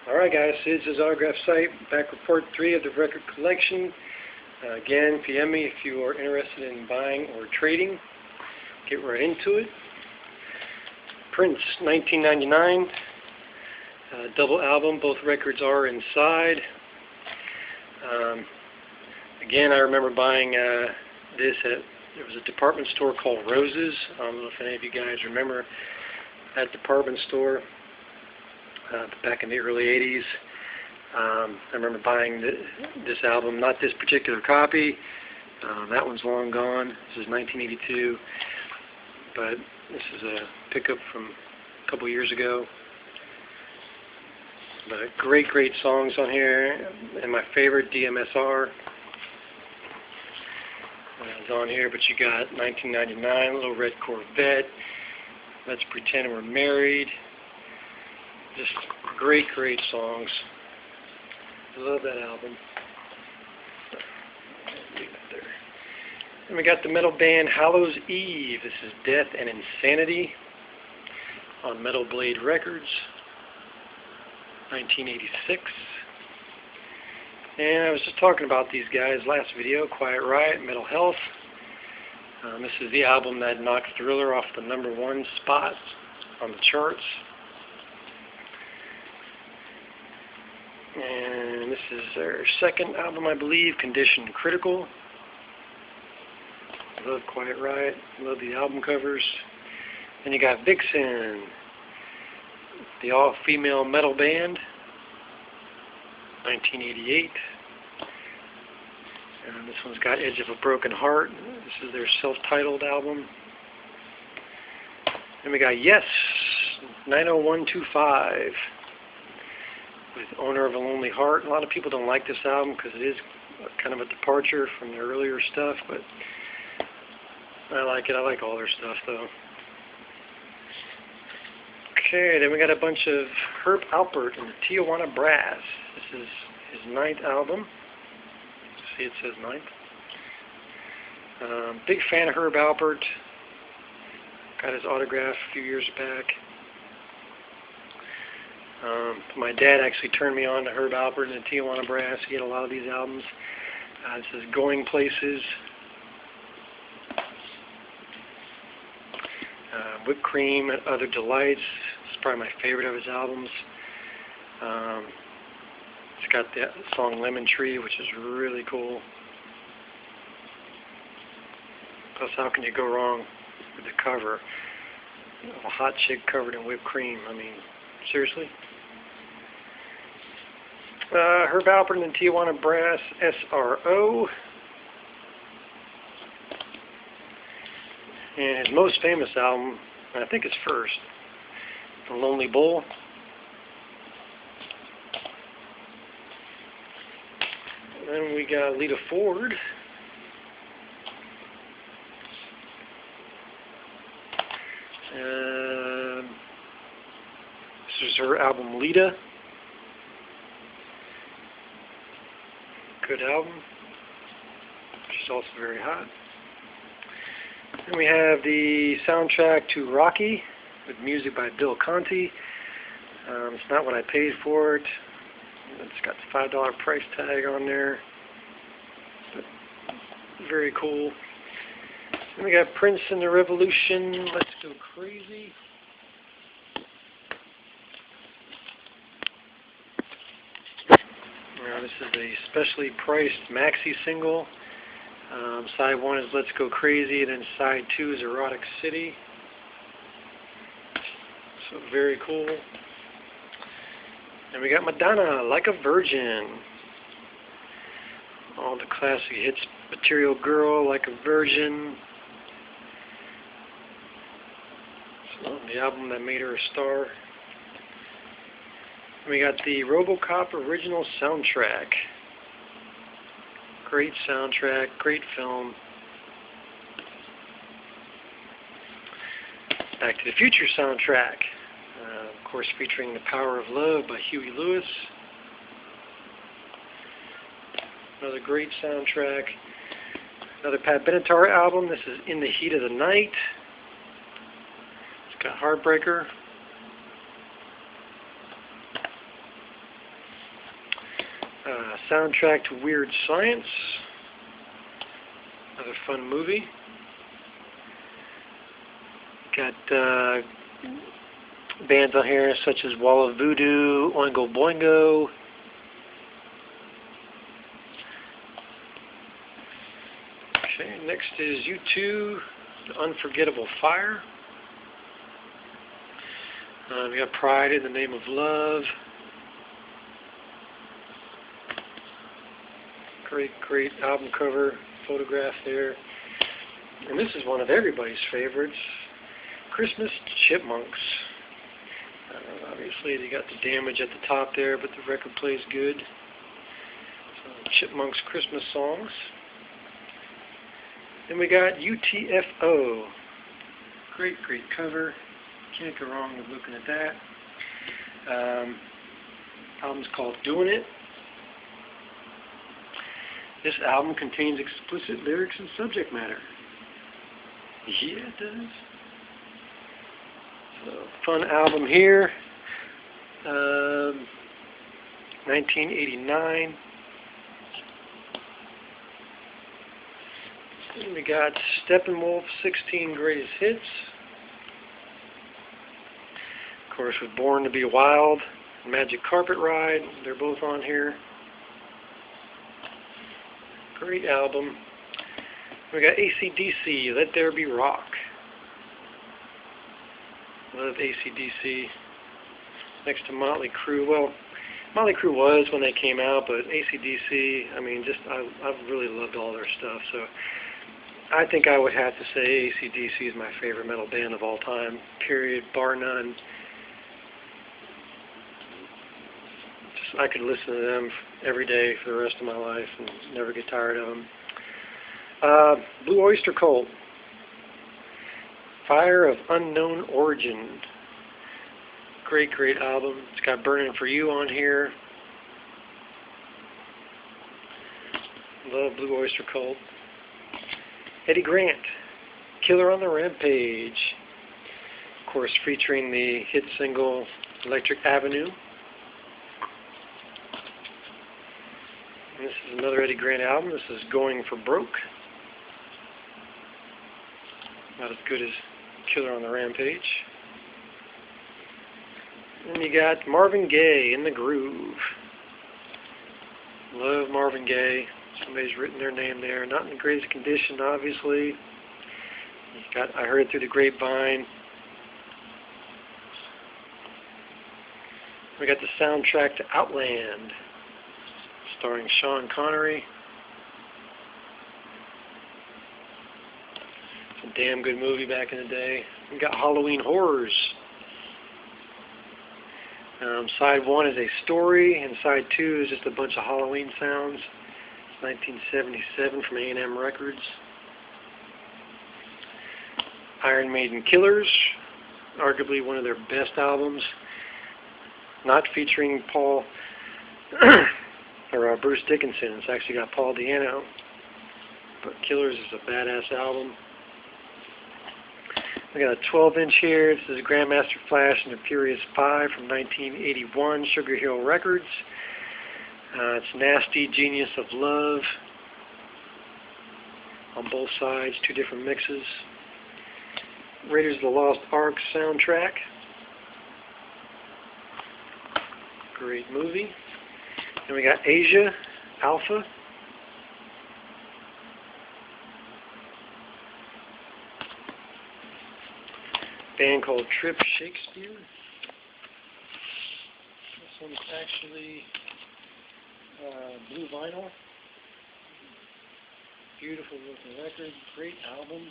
Alright guys, this is Autograph Site, back with part 3 of the record collection. Again, PM me if you are interested in buying or trading. Get right into it. Prince, 1999. Double album, both records are inside. Again, I remember buying this at, there was a department store called Roses. I don't know if any of you guys remember that department store. Back in the early 80s. I remember buying this album, not this particular copy. That one's long gone. This is 1982. But this is a pickup from a couple years ago. But great songs on here. And my favorite, DMSR, is on here. But you got 1999, Little Red Corvette, Let's Pretend We're Married. Just great songs. I love that album. Leave it there. And we got the metal band Hallows Eve. This is Death and Insanity on Metal Blade Records, 1986. And I was just talking about these guys last video, Quiet Riot, Metal Health. This is the album that knocked Thriller off the #1 spot on the charts. And this is their second album, I believe, Condition Critical. I love Quiet Riot. Love the album covers. Then you got Vixen, the all-female metal band, 1988. And this one's got Edge of a Broken Heart. This is their self-titled album. And we got Yes, 90125. With Owner of a Lonely Heart. A lot of people don't like this album because it is kind of a departure from their earlier stuff, but I like it. I like all their stuff though. Okay, then we got a bunch of Herb Alpert and the Tijuana Brass. This is his 9th album. See, it says 9th. Big fan of Herb Alpert. Got his autograph a few years back. My dad actually turned me on to Herb Alpert and the Tijuana Brass. He had a lot of these albums. This is Going Places, Whipped Cream and Other Delights. It's probably my favorite of his albums. It's got the song Lemon Tree, which is really cool. Plus, how can you go wrong with the cover of a hot chick covered in whipped cream? I mean, seriously? Herb Alpert and the Tijuana Brass, SRO. And his most famous album, I think it's first, The Lonely Bull. And then we got Lita Ford. This is her album Lita. Good album. She's also very hot. And we have the soundtrack to Rocky with music by Bill Conti. It's not what I paid for it. It's got the $5 price tag on there. But very cool. And we got Prince and the Revolution, Let's Go Crazy. This is a specially priced maxi single. Side 1 is Let's Go Crazy, and then side 2 is Erotic City. So very cool. And we got Madonna, Like a Virgin. All the classic hits, Material Girl, Like a Virgin. So the album that made her a star. We got the RoboCop original soundtrack. Great soundtrack, great film. Back to the Future soundtrack. Of course, featuring The Power of Love by Huey Lewis. Another great soundtrack. Another Pat Benatar album. This is In the Heat of the Night. It's got Heartbreaker. Soundtrack to Weird Science. Another fun movie. Got bands on here such as Wall of Voodoo, Oingo Boingo. Okay, next is U2, The Unforgettable Fire. We got Pride in the Name of Love. Great album cover photograph there. And this is one of everybody's favorites, Christmas Chipmunks. Obviously they got the damage at the top there, but the record plays good. So, Chipmunks Christmas songs. Then we got UTFO. Great cover. Can't go wrong with looking at that. Album's called Doing It. This album contains explicit lyrics and subject matter. Yeah, it does. So, fun album here. 1989. Then we got Steppenwolf 16 Greatest Hits. Of course, with Born to Be Wild, Magic Carpet Ride, they're both on here. Great album. We got AC/DC, Let There Be Rock. Love AC/DC. Next to Motley Crue. Well, Motley Crue was when they came out, but AC/DC, I mean, I've really loved all their stuff. So I think I would have to say AC/DC is my favorite metal band of all time, period, bar none. I could listen to them every day for the rest of my life and never get tired of them. Blue Oyster Cult, Fire of Unknown Origin. Great album. It's got Burning for You on here. Love Blue Oyster Cult. Eddie Grant, Killer on the Rampage. Of course, featuring the hit single Electric Avenue. And this is another Eddie Grant album. This is Going for Broke. Not as good as Killer on the Rampage. And you got Marvin Gaye, In the Groove. Love Marvin Gaye. Somebody's written their name there. Not in the greatest condition, obviously. I heard it through the grapevine. We got the soundtrack to Outland, starring Sean Connery. It's a damn good movie back in the day. We got Halloween Horrors. Side 1 is a story, and side 2 is just a bunch of Halloween sounds. 1977 from A&M Records. Iron Maiden Killers, arguably one of their best albums. Not featuring Paul or Bruce Dickinson. It's actually got Paul Di'Anno. But Killers is a badass album. We got a 12-inch here. This is Grandmaster Flash and the Furious Five from 1981, Sugar Hill Records. It's Nasty Genius of Love on both sides, 2 different mixes. Raiders of the Lost Ark soundtrack. Great movie. Then we got Asia, Alpha. Band called Trip Shakespeare. This one's actually blue vinyl. Beautiful looking record. Great album.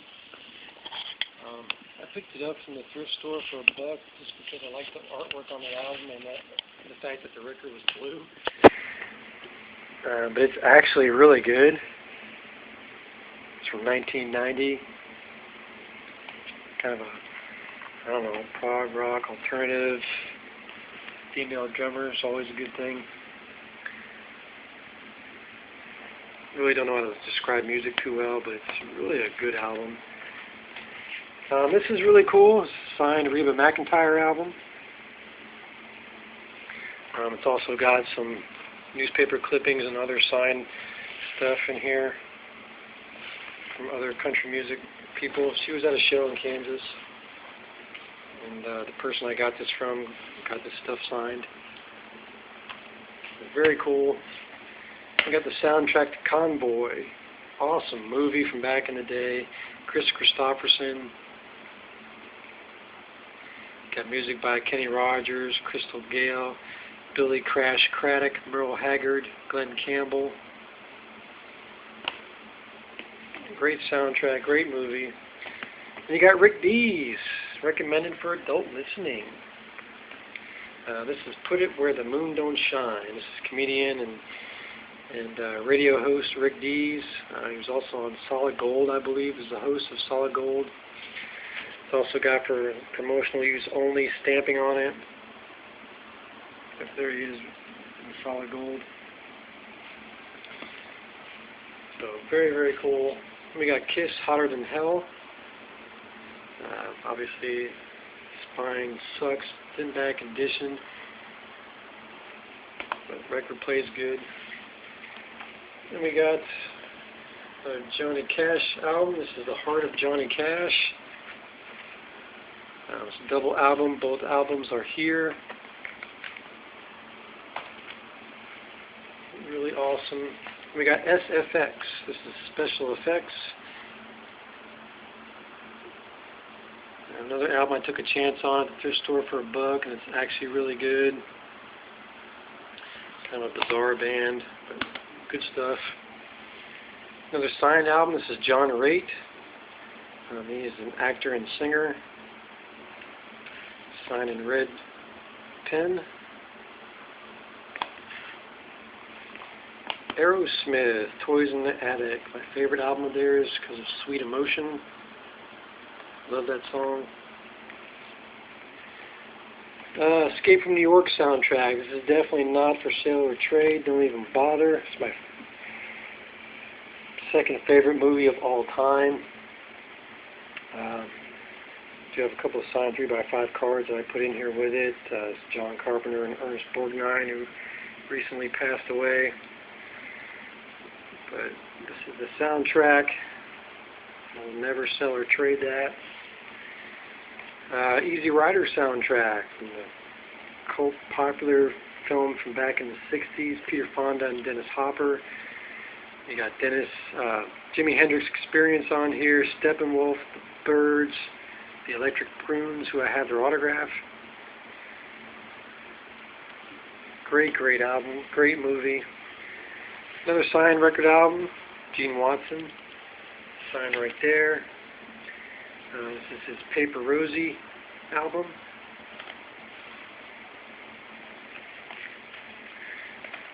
I picked it up from the thrift store for $1 just because I liked the artwork on the album and the fact that the record was blue. But it's actually really good. It's from 1990. Kind of a, I don't know, prog rock, alternative, female drummer is always a good thing. Really don't know how to describe music too well, but it's really a good album. This is really cool. It's a signed Reba McEntire album. It's also got some newspaper clippings and other signed stuff in here from other country music people. She was at a show in Kansas, and the person I got this from got this stuff signed. Very cool. We got the soundtrack to Convoy. Awesome movie from back in the day. Chris Christopherson. Got music by Kenny Rogers, Crystal Gale, Billy Crash Craddock, Merle Haggard, Glenn Campbell. Great soundtrack, great movie. And you got Rick Dees, recommended for adult listening. This is Put It Where the Moon Don't Shine. This is comedian and radio host Rick Dees. He was also on Solid Gold, I believe, as the host of Solid Gold. It's also got for promotional use only stamping on it. If there he is in Solid Gold. So very, very cool. We got Kiss, Hotter Than Hell. Obviously, spine sucks, it's in bad condition, but the record plays good. Then we got a Johnny Cash album. This is The Heart of Johnny Cash. It's a double album. Both albums are here. Really awesome. We got SFX. This is special effects. Another album I took a chance on at the thrift store for $1, and it's actually really good. Kind of a bizarre band, but good stuff. Another signed album. This is John Raitt. He is an actor and singer. Signed in red pen. Aerosmith, Toys in the Attic. My favorite album of theirs because of Sweet Emotion. Love that song. Escape from New York soundtrack. This is definitely not for sale or trade. Don't even bother. It's my second favorite movie of all time. Do have a couple of signed 3x5 cards that I put in here with it. It's John Carpenter and Ernest Borgnine, who recently passed away. But this is the soundtrack. I'll never sell or trade that. Easy Rider soundtrack from the cult popular film from back in the 60s. Peter Fonda and Dennis Hopper. You got Jimi Hendrix Experience on here. Steppenwolf, the Byrds, the Electric Prunes, who I have their autograph. Great, great album. Great movie. Another signed record album, Gene Watson. Signed right there. This is his Paper Rosie album.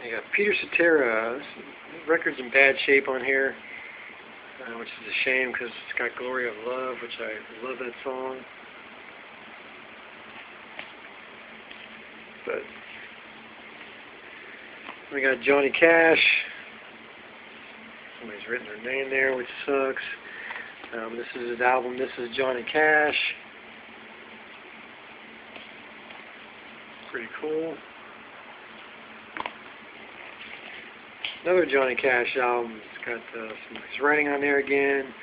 You got Peter Cetera. This record's in bad shape on here, which is a shame because it's got Glory of Love, which I love that song. But we got Johnny Cash. Somebody's written their name there, which sucks. This is his album. This is Johnny Cash. Pretty cool. Another Johnny Cash album. It's got some of his writing on there again.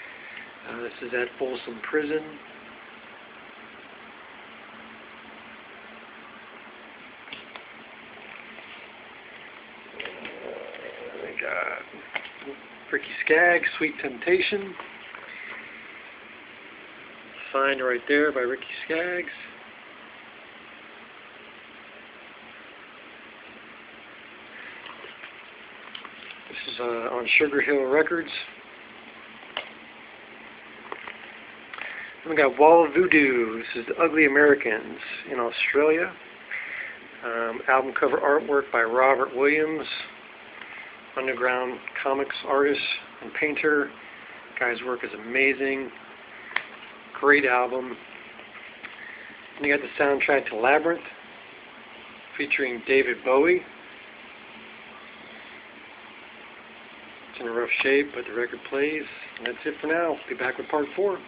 This is at Folsom Prison. We got Ricky Skaggs, Sweet Temptation. Signed right there by Ricky Skaggs. This is on Sugar Hill Records. And we got Wall of Voodoo. This is The Ugly Americans in Australia. Album cover artwork by Robert Williams, underground comics artist and painter. Guy's work is amazing. Great album. And you got the soundtrack to Labyrinth, featuring David Bowie. It's in a rough shape, but the record plays. And that's it for now. Be back with part 4.